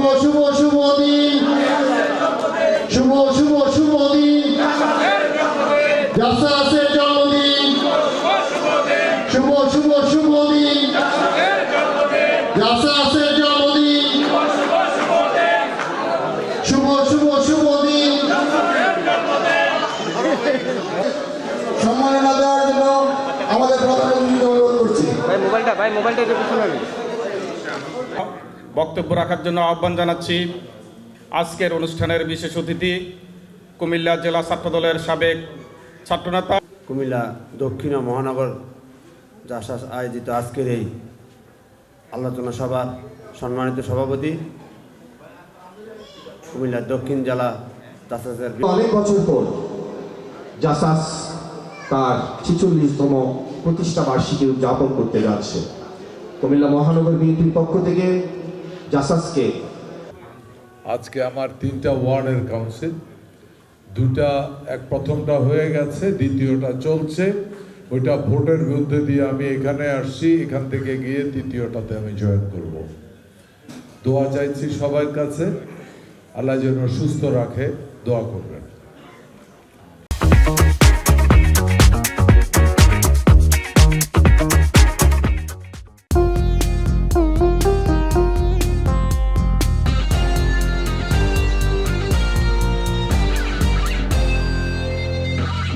শুভ শুভ শুভ দিন, শুভ শুভ শুভ দিন, জাসাসের জন্মদিন, শুভ শুভ শুভ দিন, জাসাসের জন্মদিন, শুভ শুভ শুভ দিন। সম্মাননা দেওয়ার জন্য আমাদের প্রধানমন্ত্রীকে অনুরোধ করছি। মোবাইলটা একটু পিছনে আনুন। বক্তব্য রাখার জন্য আহ্বান জানাচ্ছি আজকের অনুষ্ঠানের বিশেষ অতিথি কুমিল্লা জেলা ছাত্রদলের সাবেক ছাত্রনেতা কুমিল্লা দক্ষিণ মহানগর জাসাস আয়োজিত আজকের এই আলোচনা সভার সম্মানিত সভাপতি, কুমিল্লা দক্ষিণ জেলা জাসাসের অনেক বছর পর জাসাস তার 46তম প্রতিষ্ঠা বার্ষিকী উদযাপন করতে যাচ্ছে। কুমিল্লা মহানগর বিএনপির পক্ষ থেকে জাসাসকে আজকে আমার 3টা ওয়ার্ডের কাউন্সিল, প্রথমটা হয়ে গেছে, দ্বিতীয়টা চলছে। ওইটা ভোটের বিরুদ্ধে দিয়ে আমি এখানে আসছি, এখান থেকে গিয়ে তৃতীয়টাতে আমি জয়েন করব। দোয়া চাইছি সবার কাছে, আল্লাহ যেন সুস্থ রাখে, দোয়া করবেন।